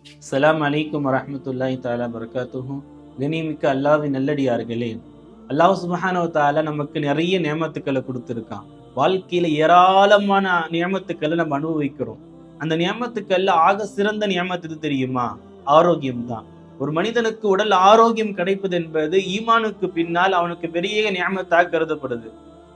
அஸ்ஸலாமு அலைக்கும் வரஹ்மத்துல்லாஹி தஆலா பரகாத்துஹு. கனிமிக்க அல்லாஹ்வின் நல்லடியார்களே, அல்லாஹ் சுப்ஹானஹு வ தஆலா நமக்கு நிறைய நியமத்துக்களை கொடுத்துருக்கான். வாழ்க்கையில ஏராளமான நியமத்துக்களை நம்ம அனுபவிக்கிறோம். அந்த நியமத்துக்கள்ல ஆக சிறந்த நியமத்து எது தெரியுமா? ஆரோக்கியம் தான். ஒரு மனிதனுக்கு உடல் ஆரோக்கியம் கிடைப்பது என்பது ஈமானுக்கு பின்னால் அவனுக்கு பெரிய நியமத்தாக கருதப்படுது.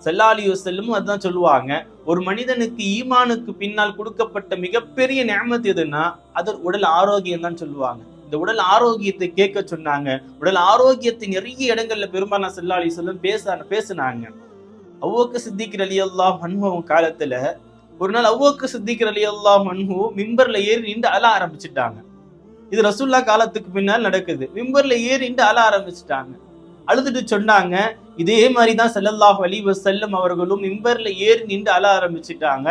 ஸல்லல்லாஹு அலைஹி வஸல்லம் அதான் சொல்லுவாங்க, ஒரு மனிதனுக்கு ஈமானுக்கு பின்னால் கொடுக்கப்பட்ட மிகப்பெரிய நியமத் எதுன்னா அது உடல் ஆரோக்கியம் தான் சொல்லுவாங்க. இந்த உடல் ஆரோக்கியத்தை கேட்க சொன்னாங்க. உடல் ஆரோக்கியத்தை நிறைய இடங்கள்ல பெருமானா ஸல்லல்லாஹு அலைஹி வஸல்லம் பேசினாங்க. அபூபக்கர் சித்திக் ரலியல்லாஹு அன்ஹு காலத்துல ஒரு நாள் அபூபக்கர் சித்திக் ரலியல்லாஹு அன்ஹு மிம்பர்ல ஏறி நின்று அழ ஆரம்பிச்சுட்டாங்க. இது ரசூலுல்லாஹ் காலத்துக்கு பின்னால் நடக்குது. மிம்பர்ல ஏறி நின்று அழ ஆரம்பிச்சுட்டாங்க. அழுதுட்டு சொன்னாங்க, இதே மாதிரிதான் ஸல்லல்லாஹு அலைஹி வஸல்லம் அவர்களும் மிம்பர்ல ஏறி நின்று அழ ஆரம்பிச்சுட்டாங்க.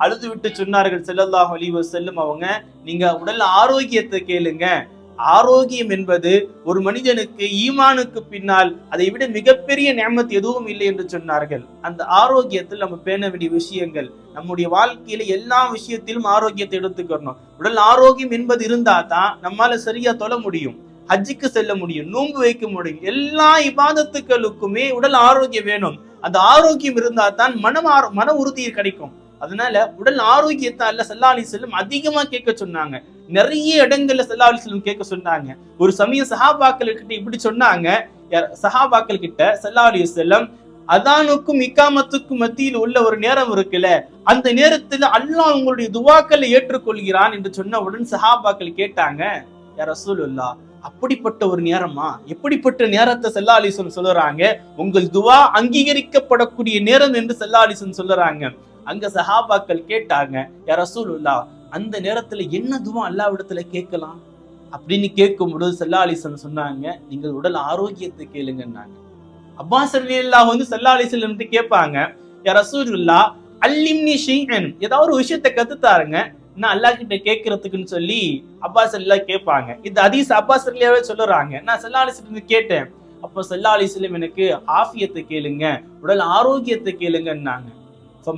அழுது விட்டு சொன்னார்கள் ஸல்லல்லாஹு அலைஹி வஸல்லம் அவங்க, நீங்க உடல் ஆரோக்கியத்தை கேளுங்க. ஆரோக்கியம் என்பது ஒரு மனிதனுக்கு ஈமானுக்கு பின்னால் அதை விட மிகப்பெரிய நியமத் எதுவும் இல்லை என்று சொன்னார்கள். அந்த ஆரோக்கியத்தில் நம்ம பேண வேண்டிய விஷயங்கள், நம்முடைய வாழ்க்கையில எல்லா விஷயத்திலும் ஆரோக்கியத்தை எடுத்துக்கணும். உடல் ஆரோக்கியம் என்பது இருந்தா தான் நம்மால சரியா தொழ முடியும், ஹஜ்ஜுக்கு செல்ல முடியும், நோன்பு வைக்க முடியும். எல்லா இபாதத்துக்களுக்குமே உடல் ஆரோக்கியம் வேணும். அந்த ஆரோக்கியம் இருந்தா தான் மன உறுதி கிடைக்கும். அதனால உடல் ஆரோக்கியத்தை அல்லாஹ் ஸல்லல்லாஹு அலைஹி வஸல்லம் அதிகமா கேட்க சொன்னாங்க. நிறைய இடங்கள்ல ஸல்லல்லாஹு அலைஹி வஸல்லம் கேட்க சொன்னாங்க. ஒரு சமயம் சஹாபாக்கள் கிட்ட இப்படி சொன்னாங்க, சஹாபாக்கள் கிட்ட ஸல்லல்லாஹு அலைஹி வஸல்லம், அதானுக்கும் இகாமத்துக்கும் மத்தியில் உள்ள ஒரு நேரம் இருக்குல்ல, அந்த நேரத்துல அல்லாஹ் உங்களுடைய துவாக்களை ஏற்றுக்கொள்கிறான் என்று சொன்னவுடன் சஹாபாக்கள் கேட்டாங்க, யா ரசூலுல்லாஹ், அப்படிப்பட்ட ஒரு நேரமா? எப்படிப்பட்ட நேரத்தை ஸல்லல்லாஹு அலைஹி வஸல்லம் சொல்றாங்க? உங்கள் துவா அங்கீகரிக்கப்படக்கூடிய நேரம் என்று ஸல்லல்லாஹு அலைஹி வஸல்லம் சொல்றாங்க. அங்க சஹாபாக்கள் கேட்டாங்க, யா ரசூலுல்லாஹ், அந்த நேரத்துல என்ன துவா அல்லாஹ்விடத்துல கேட்கலாம் அப்படின்னு கேட்கும் பொழுது ஸல்லல்லாஹு அலைஹி வஸல்லம் சொன்னாங்க, நீங்கள் உடல் ஆரோக்கியத்தை கேளுங்கன்னாங்க. அப்பாஸ் ரலியல்லாஹு அன்ஹு ஸல்லல்லாஹு அலைஹி வஸல்லம் கேட்பாங்க, யா ரசூலுல்லாஹ், அல்லிம்னி ஷைஅன், ஏதாவது ஒரு விஷயத்தை கத்துத்தாருங்க, நான் அல்லாஹ் கிட்ட கேட்கறதுக்குன்னு சொல்லி அப்பாஸ் ரலியல்லாஹு கேட்பாங்க. இந்த ஹதீஸ் அப்பாஸ் ரலியல்லாஹு சொல்றாங்க. நான் ஸல்லல்லாஹு அலைஹி வஸல்லம் கேட்டேன். அப்போ ஸல்லல்லாஹு அலைஹி வஸல்லம் எனக்கு ஆஃபியத்தை கேளுங்க, உடல் ஆரோக்கியத்தை கேளுங்கன்னாங்க.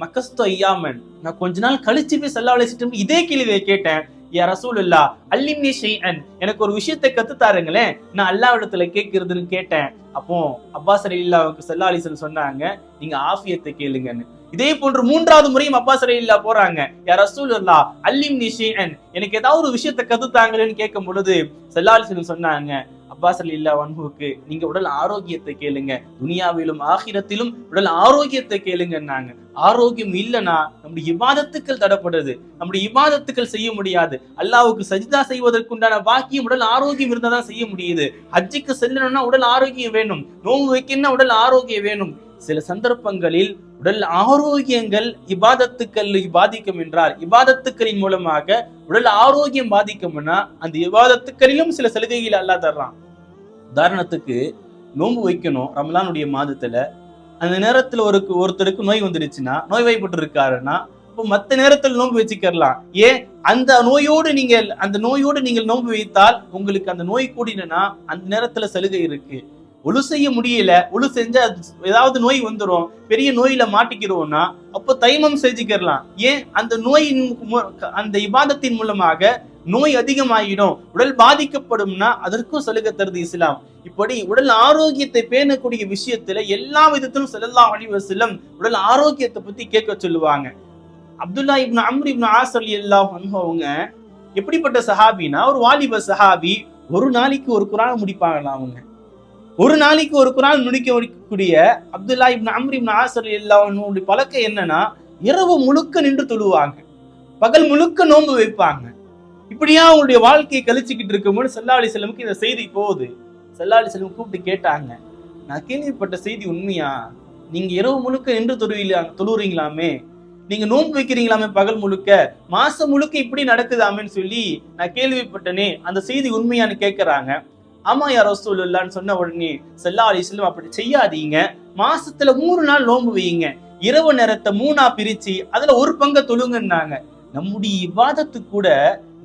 மக்கஸ்து ஐயாமன், நான் கொஞ்ச நாள் கழிச்சு போய் ஸல்லல்லாஹு அலைஹி வஸல்லம் இதே கேள்வியை கேட்டேன், யா ரசூலுல்லாஹ், அல்லிம்னி ஷைஅன், எனக்கு ஒரு விஷயத்தை கத்துத்தாருங்களேன், நான் அல்லாஹ்விடத்துல கேட்கிறதுன்னு கேட்டேன். அப்போ அப்பாஸ் ரலியல்லாஹு ஸல்லல்லாஹு அலைஹி வஸல்லம் சொன்னாங்க, நீங்க ஆஃபியத்தை கேளுங்கன்னு. இதே போன்று மூன்றாவது முறையும் அப்பாஸ் ரலியல்லாஹு போறாங்க, யா ரசூலுல்லாஹ், அல்லிம்னி ஷைஅன், எனக்கு ஏதாவது ஒரு விஷயத்தை கத்துத்தாங்களேன்னு கேட்கும் பொழுது ஸல்லல்லாஹு அலைஹி வஸல்லம் சொன்னாங்க, அப்பாஸ் ரலியல்லாஹு அன்ஹுவுக்கு நீங்க உடல் ஆரோக்கியத்தை கேளுங்க, துனியாவிலும் ஆகிரத்திலும் உடல் ஆரோக்கியத்தை கேளுங்கன்னாங்க. ஆரோக்கியம் இல்லைன்னா நம்முடைய இபாதத்துக்கள் தடப்படுது, நம்முடைய இபாதத்துக்கள் செய்ய முடியாது. அல்லாஹ்வுக்கு சஜ்தா செய்வதற்குண்டான பாக்கியம் உடல் ஆரோக்கியம் இருந்தா தான் செய்ய முடியுது. ஹஜ்ஜுக்கு செல்லணும்னா உடல் ஆரோக்கியம் வேணும், நோன்பு வைக்கணும்னா உடல் ஆரோக்கியம் வேணும். சில சந்தர்ப்பங்களில் உடல் ஆரோக்கியங்கள் இபாதத்துக்கள் பாதிக்கும் என்றால், இபாதத்துக்களின் மூலமாக உடல் ஆரோக்கியம் பாதிக்கும்னா அந்த இபாதத்துக்களிலும் சில சலுகைகள் அல்லாஹ் தர்றான். உதாரணத்துக்கு, நோன்பு வைக்கணும் ரமலானுடைய மாதத்துல, அந்த நேரத்துல ஒருத்தருக்கு நோய் வந்துடுச்சுன்னா, நோய் வாய்ப்பட்டு இருக்காருன்னா, இப்போ மற்ற நேரத்தில் நோன்பு வச்சுக்கலாம். ஏன்? அந்த நோயோடு நீங்கள் நோன்பு வைத்தால் உங்களுக்கு அந்த நோய் கூடினா அந்த நேரத்துல சலுகை இருக்கு. ஒழு செய்ய முடியல, ஒழு செஞ்சா ஏதாவது நோய் வந்துடும், பெரிய நோயில மாட்டிக்கிறோம்னா அப்போ தைமம் செஞ்சுக்கலாம். ஏன்? அந்த நோயின் அந்த இபாதத்தின் மூலமாக நோய் அதிகமாகிடும், உடல் பாதிக்கப்படும்னா அதற்கும் சலுகை தருது இஸ்லாம். இப்படி உடல் ஆரோக்கியத்தை பேணக்கூடிய விஷயத்துல எல்லா விதத்திலும் ஸல்லல்லாஹு அலைஹி வஸல்லம் உடல் ஆரோக்கியத்தை பத்தி கேட்க சொல்லுவாங்க. அப்துல்லாஹ் இப்னு அம்ர் இப்னு ஆஸ் ரலியல்லாஹு அன்ஹு அவங்க எப்படிப்பட்ட சஹாபினா, ஒரு வாலிப சஹாபி. ஒரு நாளைக்கு ஒரு குர்ஆன் முடிப்பாங்களாம் அவங்க. ஒரு நாளைக்கு ஒரு குர்ஆன் முடிக்கக்கூடிய அப்துல்லாஹ் இப்னு அம்ர் இப்னு ஆஸ் ரலியல்லாஹு அன்ஹுடைய பழக்கம் என்னன்னா, இரவு முழுக்க நின்று தொழுவாங்க, பகல் முழுக்க நோன்பு வைப்பாங்க. இப்படியா அவங்களுடைய வாழ்க்கையை கழிச்சுக்கிட்டு இருக்கும்போது ஸல்லல்லாஹு அலைஹி வஸல்லம் இந்த செய்தி போகுது. ஸல்லல்லாஹு அலைஹி வஸல்லம் கூப்பிட்டு கேட்டாங்க, நான் கேள்விப்பட்ட செய்தி உண்மையா? நீங்க இரவு முழுக்க நின்று தொழுறீங்களாமே, நீங்க நோன்பு வைக்கிறீங்களாமே பகல் முழுக்க, மாசம் முழுக்க இப்படி நடக்குதாமேன்னு சொல்லி நான் கேள்விப்பட்டனே, அந்த செய்தி உண்மையான்னு கேட்கறாங்க. ஆமா யா ரசூலுல்லாஹ்னு சொன்ன உடனே ஸல்லல்லாஹு அலைஹி வஸல்லம், அப்படி செய்யாதீங்க, மாசத்துல 3 நாள் நோன்பு வையுங்க, இரவு நேரத்தை 3ஆ பிரிச்சு அதுல ஒரு பங்கை தொழுங்கன்னாங்க. நம்முடைய இபாதத்து கூட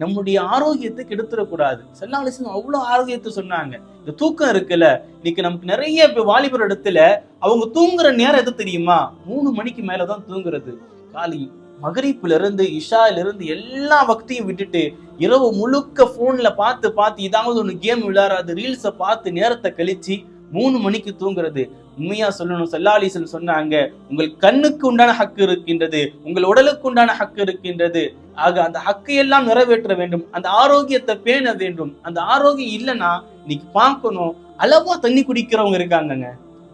நம்முடைய ஆரோக்கியத்தை கெடுத்துடக்கூடாது. ஸல்லல்லாஹு அலைஹி வஸல்லம் அவ்வளவு ஆரோக்கியத்தை சொன்னாங்க. இந்த தூக்கம் இருக்குல்ல, இன்னைக்கு நமக்கு நிறைய வாலிபர் இடத்துல அவங்க தூங்குற நேரம் எது தெரியுமா? 3 மணிக்கு மேலதான் தூங்குறது. காலை மகரிப்புல இருந்து இஷால இருந்து எல்லா வக்தையும் விட்டுட்டு இரவு முழுக்க போன்ல பார்த்து இதாவது ஒண்ணு கேம் விளையாடுறது, ரீல்ஸை பார்த்து நேரத்தை கழிச்சு 3 மணிக்கு தூங்குறது. உண்மையா சொல்லணும், ஸல்லல்லாஹு அலைஹி வஸல்லம் சொன்னாங்க, உங்கள் கண்ணுக்கு உண்டான ஹக்கு இருக்கின்றது, உங்கள் உடலுக்கு உண்டான ஹக்கு இருக்கின்றது. ஆக அந்த ஹக்கை எல்லாம் நிறைவேற்ற வேண்டும், அந்த ஆரோக்கியத்தை பேண வேண்டும். அந்த ஆரோக்கியம் இல்லைன்னா இன்னைக்கு பார்க்கணும், அளவா தண்ணி குடிக்கிறவங்க இருக்காங்கங்க.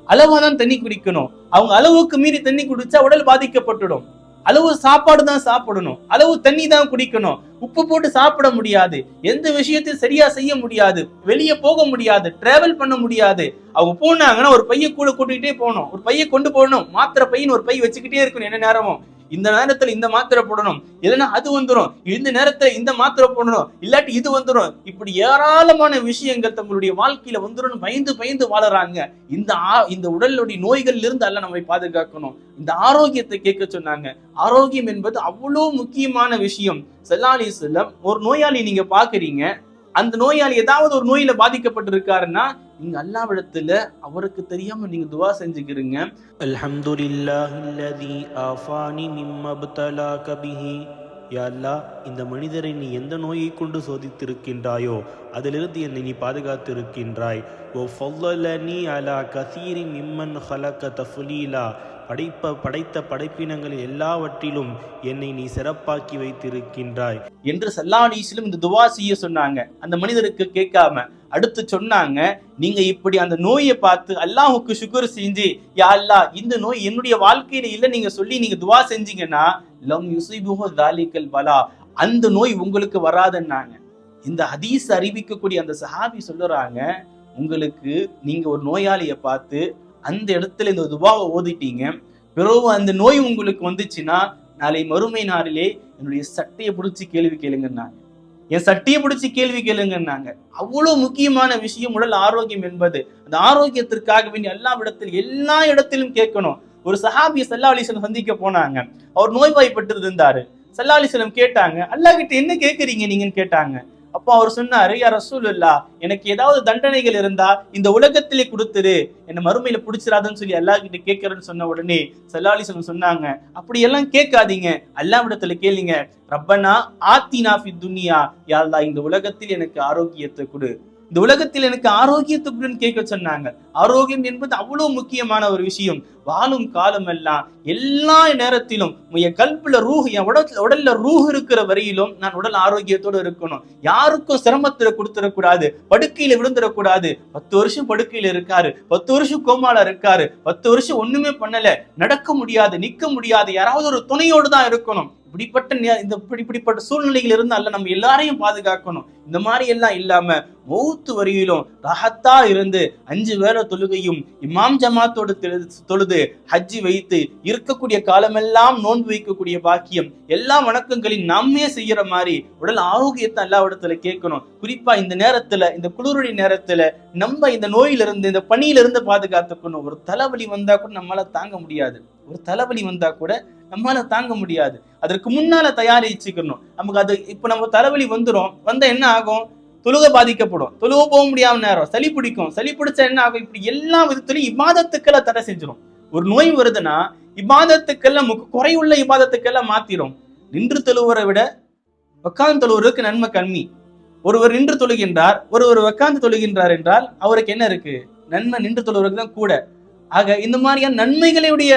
அளவா தான் தண்ணி குடிக்கணும். அவங்க அளவுக்கு மீறி தண்ணி குடிச்சா உடல் பாதிக்கப்பட்டுடும். அளவு சாப்பாடு தான் சாப்பிடணும், அளவு தண்ணி தான் குடிக்கணும். உப்பு போட்டு சாப்பிட முடியாது, எந்த விஷயத்தையும் சரியா செய்ய முடியாது, வெளியே போக முடியாது, டிராவல் பண்ண முடியாது. அவங்க போனாங்கன்னா ஒரு பைய கூட கூட்டிகிட்டே போகணும், ஒரு பைய கொண்டு போகணும், மாத்திரை பையன் ஒரு பை வச்சுக்கிட்டே இருக்கணும். என்ன நேரமும் இந்த நேரத்துல இந்த மாத்திரை போடணும், இல்லைன்னா அது வந்துடும், இந்த நேரத்துல இந்த மாத்திரை போடணும், இல்லாட்டி இது வந்துடும். இப்படி ஏராளமான விஷயங்கள் தங்களுடைய வாழ்க்கையில வந்துடும், பயந்து வாழறாங்க. இந்த உடலுடைய நோய்கள்ல இருந்து அல்ல நம்மை பாதுகாக்கணும். இந்த ஆரோக்கியத்தை கேட்க சொன்னாங்க. ஆரோக்கியம் என்பது அவ்வளவு முக்கியமான விஷயம். ஸல்லல்லாஹு அலைஹி வஸல்லம், ஒரு நோயாளி நீங்க பாக்குறீங்க, அந்த நோயாளி ஏதாவது ஒரு நோயில பாதிக்கப்பட்டிருக்காருன்னா நீங்க அல்லாஹ்விடத்துல அவருக்கு தெரியாம நீங்க துஆ செஞ்சுக்கிறீங்க. அல்ஹம்துலில்லாஹில்லதி ஆஃபானி மிம்ம இப்தலாக பிஹி. யா அல்லாஹ், இந்த மனிதரை நீ எந்த நோயை கொண்டு சோதித்திருக்கின்றாயோ அதிலிருந்து என்னை நீ பாதுகாத்து இருக்கின்றாய். ஓ ஃபல்லலனி அலா கஸீரி மிம்மன் ஹலக தஃலீலா. படைத்த படைப்பினங்களில் எல்லாவற்றிலும் என்னை நீ சிறப்பாக்கி வைத்திருக்கின்றாய் என்று ஸல்லல்லாஹு அலைஹி வஸல்லம் இந்த துஆ செய்ய சொன்னாங்க. அந்த மனிதருக்கு கேட்காம அடுத்து சொன்னாங்க, நீங்க இப்படி அந்த நோயை பார்த்து அல்லாஹ்வுக்கு ஷுக்ர் செஞ்சு, யா அல்லாஹ் இந்த நோய் என்னுடைய வாழ்க்கையில இல்ல நீங்க சொல்லி நீங்க துஆ செஞ்சீங்கன்னா லம் யுஸிபுஹு ஸாலிகல் பலா, அந்த நோய் உங்களுக்கு வராதுன்னாங்க. இந்த ஹதீஸ் அறிவிக்கக்கூடிய அந்த சஹாபி சொல்லுறாங்க, உங்களுக்கு நீங்க ஒரு நோயாளியை பார்த்து அந்த இடத்துல இந்த துஆவை ஓதிட்டீங்க, பிறகு அந்த நோய் உங்களுக்கு வந்துச்சுன்னா நாளை மறுமை நாளிலே என்னுடைய சட்டையை பிடிச்சி கேள்வி கேளுங்கன்னாங்க. என் சட்டையை பிடிச்சி கேள்வி கேளுங்கன்னாங்க. அவ்வளவு முக்கியமான விஷயம் உடல் ஆரோக்கியம் என்பது. அந்த ஆரோக்கியத்திற்காக வேண்டிய எல்லா இடத்திலும் கேட்கணும். ஒரு சஹாபி ஸல்லல்லாஹு அலைஹி வஸல்லம் சந்திக்க போனாங்க. அவர் நோய்வாய்ப்பட்டு இருந்தாரு. ஸல்லல்லாஹு அலைஹி வஸல்லம் கேட்டாங்க, அல்லாஹ் கிட்ட என்ன கேட்கறீங்க நீங்கன்னு கேட்டாங்க. அப்போ அவர் சொன்னாரு, யா ரசூலுல்லாஹ், எனக்கு ஏதாவது தண்டனைகள் இருந்தா இந்த உலகத்திலே கொடுத்துரு, என்ன மறுமையில பிடிச்சிடாதுன்னு சொல்லி அல்லாஹ் கிட்ட கேட்கறேன்னு சொன்ன உடனே ஸல்லல்லாஹு அலைஹி வஸல்லம் சொன்னாங்க, அப்படி எல்லாம் கேட்காதீங்க, அல்லாஹ்விடத்துல கேளுங்க. ரப்பனா ஆத்தினா ஃபித் துன்யா, யா அல்லாஹ் இந்த உலகத்தில் எனக்கு ஆரோக்கியத்தை கொடு, இந்த உலகத்தில் எனக்கு ஆரோக்கியத்துக்குன்னு கேட்க சொன்னாங்க. ஆரோக்கியம் என்பது அவ்வளவு முக்கியமான ஒரு விஷயம். வாழும் காலம் எல்லாம் எல்லா நேரத்திலும் என் கல்புல ரூஹ், என் உடல்ல ரூஹ் இருக்கிற வரையிலும் நான் உடல் ஆரோக்கியத்தோடு இருக்கணும். யாருக்கும் சிரமத்துல கொடுத்துடக்கூடாது, படுக்கையில விழுந்துடக்கூடாது. 10 வருஷம் படுக்கையில இருக்காரு, 10 வருஷம் கோமால இருக்காரு, 10 வருஷம் ஒண்ணுமே பண்ணல, நடக்க முடியாது, நிக்க முடியாது, யாராவது ஒரு துணையோடு தான் இருக்கணும். இப்படிப்பட்ட சூழ்நிலைகள் இருந்து அல்ல நம்ம எல்லாரையும் பாதுகாக்கணும். இந்த மாதிரி எல்லாம் இல்லாம மௌத்து வரையிலும் ரஹத்தா இருந்து 5 வேளை தொழுகையும் இமாம் ஜமாத்தோடு தொழுது ஹஜ்ஜி வைத்து இருக்கக்கூடிய காலமெல்லாம் நோன்பு வைக்கக்கூடிய பாக்கியம், எல்லா வணக்கங்களையும் நாமே செய்யற மாதிரி உடல் ஆரோக்கியத்தை அல்லாஹ்விடத்துல கேட்கணும். குறிப்பா இந்த நேரத்துல, இந்த குளிருடைய நேரத்துல நம்ம இந்த நோயிலிருந்து, இந்த பனியிலிருந்து பாதுகாத்துக்கணும். ஒரு தலைவலி வந்தா கூட நம்மளால தாங்க முடியாது, ஒரு தலைவலி வந்தா கூட நம்மளால தாங்க முடியாது. அதற்கு முன்னால தயாரிச்சுக்கணும். நமக்கு அது இப்ப நம்ம தலைவலி வந்தா என்ன ஆகும்? தொழுகை பாதிக்கப்படும், தொழுகை போக முடியாம நேரம், சளி பிடிக்கும், சளி பிடிச்சா என்ன ஆகும்? இப்படி எல்லா விதத்திலையும் இபாதத்துக்களை தடை செஞ்சிடும். ஒரு நோய் வருதுன்னா இபாதத்துக்கெல்லாம் குறையுள்ள இபாதத்துக்கெல்லாம் மாத்திரும். நின்று தொழுவரை விட உட்கார்ந்து தொழுவருக்கு நன்மை கம்மி. ஒருவர் நின்று தொழுகின்றார், ஒருவர் உட்கார்ந்து தொழுகின்றார் என்றால் அவருக்கு என்ன இருக்கு? நன்மை நின்று தொழுவருக்கு தான் கூட. ஆக இந்த மாதிரியான நன்மைகளுடைய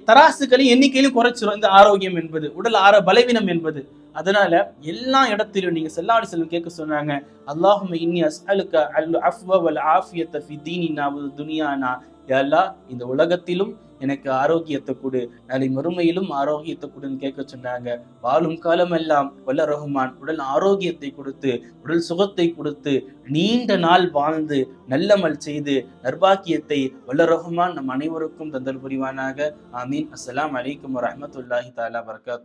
தராசுகளின் எண்ணிக்கையிலும் குறைச்சிரும் இந்த ஆரோக்கியம் என்பது, உடல் பலவீனம் என்பது. அதனால எல்லா இடத்திலும் நீங்க ஸல்லல்லாஹு அலைஹி வஸல்லம் கேட்க சொன்னாங்க, அல்லாஹும்ம இன்னி அஸ்அலுக அல் அஃப்வ வல் ஆஃபியத ஃபி தீனினா வ துன்யானா. யா அல்லாஹ், இந்த உலகத்திலும் எனக்கு ஆரோக்கியத்தை கொடு, நாளை மறுமையிலும் ஆரோக்கியத்தை கொடுன்னு கேட்க சொன்னாங்க. வாழும் காலமெல்லாம் வல்ல ரஹ்மான் உடல் ஆரோக்கியத்தை கொடுத்து, உடல் சுகத்தை கொடுத்து, நீண்ட நாள் வாழ்ந்து நல்லமல் செய்து நற்பாக்கியத்தை வல்ல ரஹ்மான் நம் அனைவருக்கும் தந்தல் புரிவானாக. ஆமீன். அஸ்ஸலாமு அலைக்கும் வரஹ்மத்துல்லாஹி தஆலா வபரகாத்துஹு.